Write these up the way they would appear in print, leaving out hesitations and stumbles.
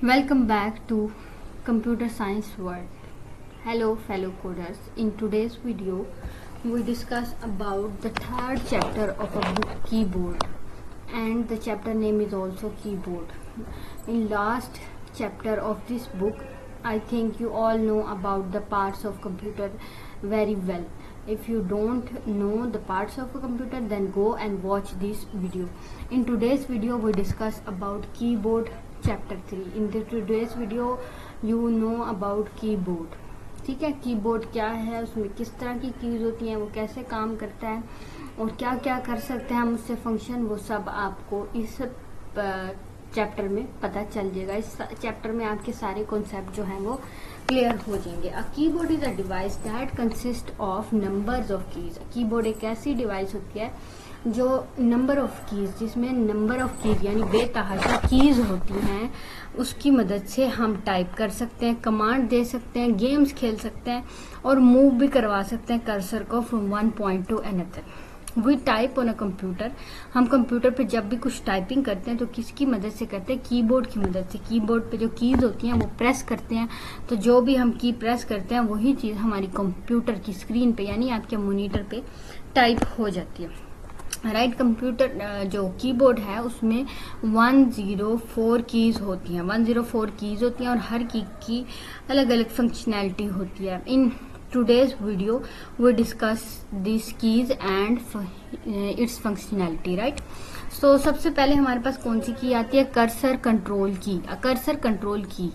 Welcome back to Computer Science World. Hello fellow coders. In today's video, we discuss about the third chapter of a book Keyboard, and the chapter name is also Keyboard. In last chapter of this book, I think you all know about the parts of computer very well. If you don't know the parts of a computer, then go and watch this video. In today's video, we discuss about Keyboard chapter 3. In today's video you know about keyboard. ठीक है, keyboard क्या है, उसमें किस तरह की keys होती हैं, वो कैसे काम करता है और क्या क्या कर सकते हैं हम उससे फंक्शन, वो सब आपको इस चैप्टर में पता चल जाएगा. इस चैप्टर में आपके सारे कॉन्सेप्ट जो हैं वो क्लियर हो जाएंगे. A keyboard is a device that consist of numbers of keys. Keyboard एक ऐसी डिवाइस होती है जो नंबर ऑफ कीज, जिसमें नंबर ऑफ कीज यानी बेतहाशा कीज होती हैं, उसकी मदद से हम टाइप कर सकते हैं, कमांड दे सकते हैं, गेम्स खेल सकते हैं और मूव भी करवा सकते हैं कर्सर को from one point to another. We type on a computer. हम कंप्यूटर पे जब भी कुछ टाइपिंग करते हैं तो किसकी मदद से करते हैं? कीबोर्ड की मदद से. कीबोर्ड पे जो कीज होती हैं वो प्रेस करते हैं, तो जो भी हम की प्रेस करते हैं वही चीज़ हमारी कंप्यूटर की स्क्रीन पे यानी आपके मॉनिटर पे टाइप हो जाती है. राइट, कंप्यूटर जो कीबोर्ड है उसमें 104 कीज होती हैं. 104 कीज होती हैं और हर की अलग अलग फंक्शनैलिटी होती है. In today's video we discuss this keys and its functionality. Right, so सबसे पहले हमारे पास कौन सी की आती है? Cursor control key. Cursor control key.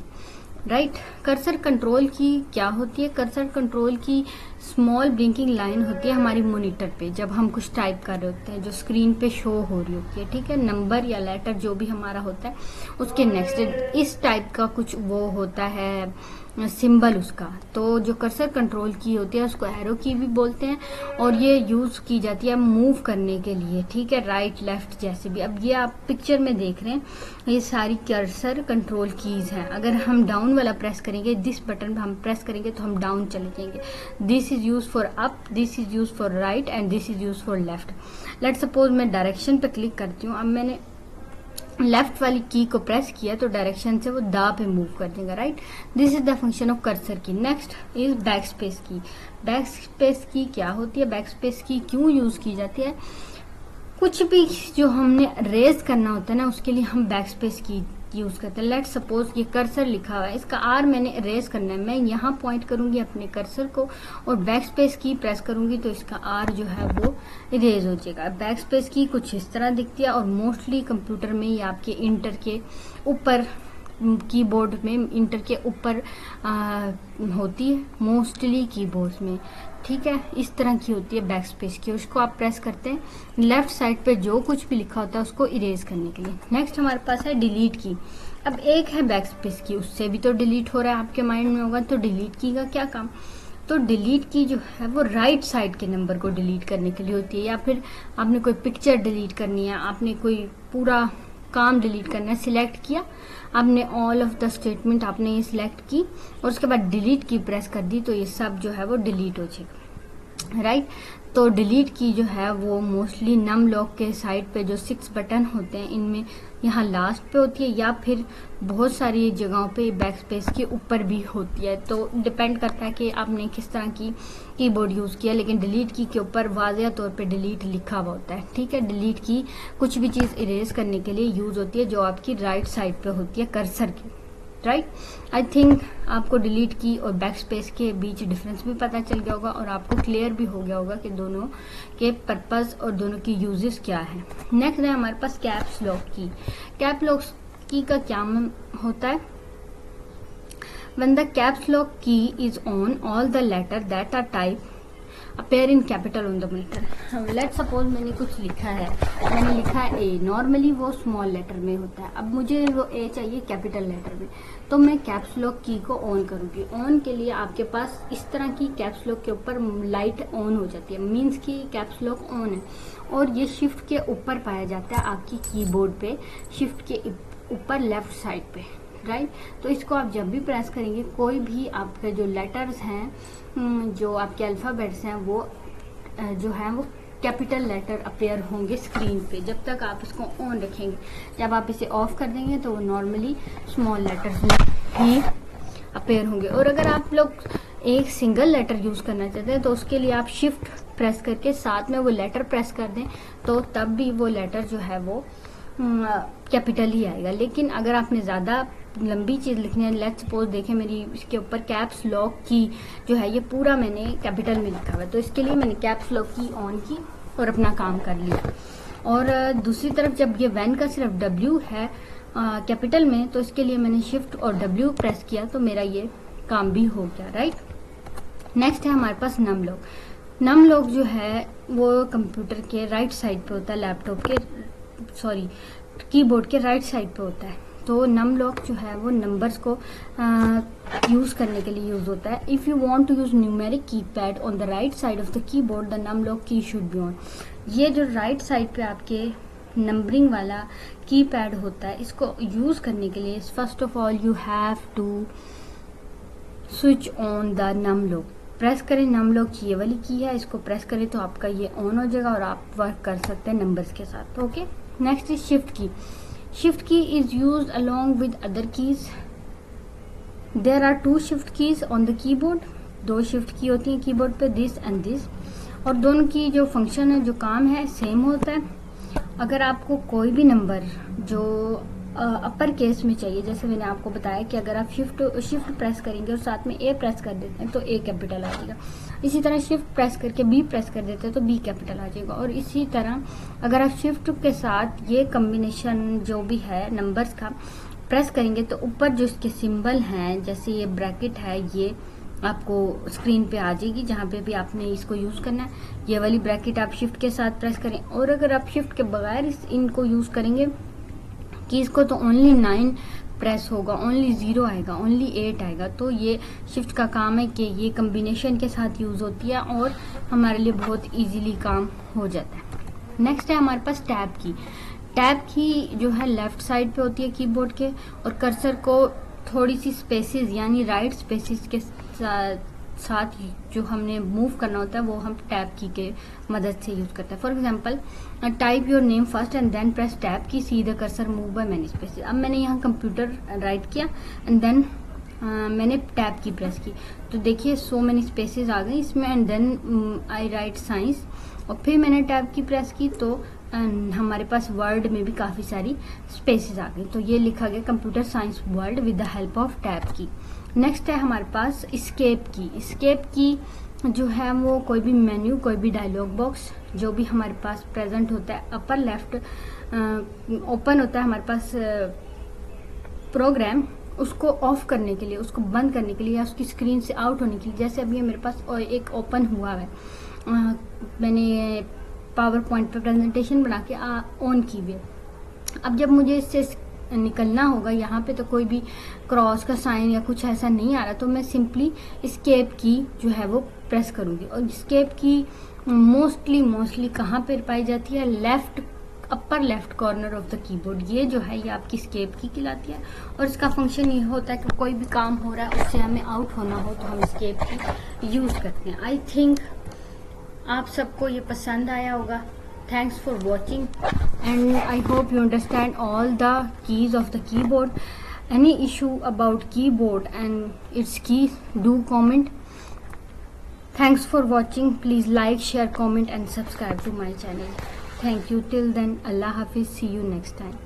Right, cursor control key क्या होती है? Cursor control key small blinking line होती है हमारी मॉनिटर पे जब हम कुछ टाइप कर रहे होते हैं, जो स्क्रीन पे शो हो रही होती है. ठीक है, नंबर या लेटर जो भी हमारा होता है उसके नेक्स्ट इस टाइप का कुछ वो होता है सिंबल उसका. तो जो कर्सर कंट्रोल की होती है उसको एरो की भी बोलते हैं और ये यूज की जाती है मूव करने के लिए. ठीक है, राइट लेफ्ट जैसे भी. अब ये आप पिक्चर में देख रहे हैं, ये सारी कर्सर कंट्रोल कीज हैं. अगर हम डाउन वाला प्रेस करेंगे, दिस बटन हम प्रेस करेंगे तो हम डाउन चले जाएंगे. This is use for up, this is use for right and this is use for left. Let suppose मैं डायरेक्शन पे क्लिक करती हूँ. अब मैंने लेफ्ट वाली की को प्रेस किया तो डायरेक्शन से वो दा पे मूव कर देगा. Right, this is the function of cursor की. नेक्स्ट इज बैक स्पेस की. बैक स्पेस की क्या होती है? बैक स्पेस की क्यों यूज की जाती है? कुछ भी जो हमने रेज करना होता है ना, उसके लिए हम बैक स्पेस की यूज करते हैं. लेट सपोज ये कर्सर लिखा हुआ है, इसका आर मैंने इरेज करना है. मैं यहाँ पॉइंट करूंगी अपने कर्सर को और बैक स्पेस की प्रेस करूंगी तो इसका आर जो है वो इरेज हो जाएगा. बैक स्पेस की कुछ इस तरह दिखती है और मोस्टली कंप्यूटर में ये आपके इंटर के ऊपर, कीबोर्ड में इंटर के ऊपर होती है मोस्टली कीबोर्ड्स में. ठीक है, इस तरह की होती है बैक स्पेस की. उसको आप प्रेस करते हैं लेफ्ट साइड पे जो कुछ भी लिखा होता है उसको इरेज करने के लिए. नेक्स्ट हमारे पास है डिलीट की. अब एक है बैक स्पेस की, उससे भी तो डिलीट हो रहा है, आपके माइंड में होगा तो डिलीट की का क्या काम? तो डिलीट की जो है वो राइट साइड के नंबर को डिलीट करने के लिए होती है, या फिर आपने कोई पिक्चर डिलीट करनी है, आपने कोई पूरा काम डिलीट करना है, सिलेक्ट किया आपने ऑल ऑफ द स्टेटमेंट, आपने ये सिलेक्ट की और उसके बाद डिलीट की प्रेस कर दी तो ये सब जो है वो डिलीट हो जाएगा. राइट, तो डिलीट की जो है वो मोस्टली नम लॉक के साइड पे जो 6 बटन होते हैं इनमें यहाँ लास्ट पे होती है या फिर बहुत सारी जगहों पे बैक स्पेस के ऊपर भी होती है. तो डिपेंड करता है कि आपने किस तरह की कीबोर्ड यूज़ किया, लेकिन डिलीट की के ऊपर वाज़ेह तौर पे डिलीट लिखा हुआ होता है. ठीक है, डिलीट की कुछ भी चीज़ इरेज करने के लिए यूज़ होती है जो आपकी राइट साइड पे होती है कर्सर की. राइट, आई थिंक आपको डिलीट की और बैक स्पेस के बीच डिफरेंस भी पता चल गया होगा और आपको क्लियर भी हो गया होगा कि दोनों के पर्पस और दोनों की यूजेस क्या है. नेक्स्ट है हमारे पास कैप्स लॉक की. कैप लॉक की का क्या होता है? When the caps lock key is on, all the letter that are typed appear in capital on the monitor. Let's suppose मैंने कुछ लिखा है, मैंने लिखा है A. नॉर्मली वो स्मॉल लेटर में होता है. अब मुझे वो A चाहिए कैपिटल लेटर में, तो मैं कैप्स लॉक की को ऑन करूंगी. ऑन के लिए आपके पास इस तरह की कैप्स लॉक के ऊपर लाइट ऑन हो जाती है, मीन्स की कैप्स लॉक ऑन है. और ये शिफ्ट के ऊपर पाया जाता है आपकी कीबोर्ड पे, शिफ्ट के ऊपर लेफ्ट साइड पे. राइट, तो इसको आप जब भी प्रेस करेंगे कोई भी आपके जो लेटर्स हैं, जो आपके अल्फ़ाबेट्स हैं वो जो है वो कैपिटल लेटर अपेयर होंगे स्क्रीन पे जब तक आप इसको ऑन रखेंगे। जब आप इसे ऑफ कर देंगे तो वो नॉर्मली स्मॉल लेटर्स में ही अपेयर होंगे। और अगर आप लोग एक सिंगल लेटर यूज करना चाहते हैं तो उसके लिए आप शिफ्ट प्रेस करके साथ में वो लेटर प्रेस कर दें तो तब भी वो लेटर जो है वो कैपिटल ही आएगा। लेकिन अगर आपने ज़्यादा लंबी चीज़ लिखनी है, लेट्स सपोज देखें मेरी इसके ऊपर कैप्स लॉक की जो है ये पूरा मैंने कैपिटल में लिखा हुआ है, तो इसके लिए मैंने कैप्स लॉक की ऑन की और अपना काम कर लिया। और दूसरी तरफ जब ये वैन का सिर्फ डब्ल्यू है कैपिटल में, तो इसके लिए मैंने शिफ्ट और डब्ल्यू प्रेस किया तो मेरा ये काम भी हो गया, राइट। नेक्स्ट है हमारे पास नम लॉक। नम लॉक जो है वो कंप्यूटर के राइट साइड पे होता है, लैपटॉप के कीबोर्ड के राइट साइड पे होता है। तो नम लॉक जो है वो नंबर्स को यूज करने के लिए यूज होता है। If you want to use numeric keypad on the right side of the keyboard the num lock key should be on. ये जो राइट साइड पे आपके नंबरिंग वाला कीपैड होता है इसको यूज करने के लिए first of all you have to switch on the num lock. Press करें, नम लॉक ये वाली की है, इसको प्रेस करें तो आपका ये ऑन हो जाएगा और आप वर्क कर सकते हैं नंबर्स के साथ। Okay, next is shift key. Shift key is used along with other keys. There are 2 shift keys on the keyboard. 2 shift key होती हैं कीबोर्ड पे, दिस एंड दिस, और दोनों की जो फंक्शन है, जो काम है, सेम होता है। अगर आपको कोई भी नंबर जो अपर केस में चाहिए, जैसे मैंने आपको बताया कि अगर आप शिफ्ट प्रेस करेंगे और साथ में ए प्रेस कर देते हैं तो ए कैपिटल आ जाएगा। इसी तरह शिफ्ट प्रेस करके बी प्रेस कर देते हैं तो बी कैपिटल आ जाएगा। और इसी तरह अगर आप शिफ्ट के साथ ये कम्बिनेशन जो भी है नंबर्स का प्रेस करेंगे तो ऊपर जो इसके सिंबल हैं, जैसे ये ब्रैकेट है, ये आपको स्क्रीन पे आ जाएगी जहाँ पे भी आपने इसको यूज करना है। ये वाली ब्रैकेट आप शिफ्ट के साथ प्रेस करें। और अगर आप शिफ्ट के बगैर इनको यूज करेंगे कि इसको तो ओनली 9 प्रेस होगा, ओनली 0 आएगा, ओनली 8 आएगा। तो ये शिफ्ट का काम है कि ये कम्बिनेशन के साथ यूज होती है और हमारे लिए बहुत इजीली काम हो जाता है। नेक्स्ट है हमारे पास टैब की। टैब की जो है लेफ्ट साइड पे होती है कीबोर्ड के, और कर्सर को थोड़ी सी स्पेसेस यानी राइट स्पेसेस के साथ जो हमने मूव करना होता है वो हम टैब की के मदद से यूज करते हैं। For example type your name first and then press tab key, see the cursor move by many spaces. अब मैंने यहाँ कंप्यूटर राइट किया एंड देन मैंने टैब की प्रेस की तो देखिए सो मैनी स्पेसेस आ गई इसमें, and then I write science, और फिर मैंने टैब की प्रेस की तो हमारे पास वर्ड में भी काफ़ी सारी स्पेसेस आ गई। तो ये लिखा गया computer science word with the help of tab की। नेक्स्ट है हमारे पास स्केप की। स्केप की जो है वो कोई भी मेन्यू, कोई भी डायलॉग बॉक्स जो भी हमारे पास प्रेजेंट होता है, अपर लेफ्ट ओपन होता है हमारे पास प्रोग्राम, उसको ऑफ करने के लिए, उसको बंद करने के लिए या उसकी स्क्रीन से आउट होने के लिए। जैसे अभी मेरे पास एक ओपन हुआ है, मैंने पावर पॉइंट पे प्रेजेंटेशन बना के ऑन की हुई है। अब जब मुझे इससे निकलना होगा, यहाँ पे तो कोई भी क्रॉस का साइन या कुछ ऐसा नहीं आ रहा, तो मैं सिंपली स्केप की जो है वो प्रेस करूंगी। और स्केप की मोस्टली कहाँ पर पाई जाती है? Left upper left corner of the keyboard. ये जो है ये आपकी स्केप की कहलाती है और इसका फंक्शन ये होता है कि कोई भी काम हो रहा है उससे हमें आउट होना हो तो हम स्केप की यूज करते हैं। आई थिंक आप सबको ये पसंद आया होगा। Thanks for watching and I hope you understand all the keys of the keyboard. Any issue about keyboard and its keys, do comment. Thanks for watching. Please like, share, comment and subscribe to my channel. Thank you. Till then, Allah Hafiz. See you next time.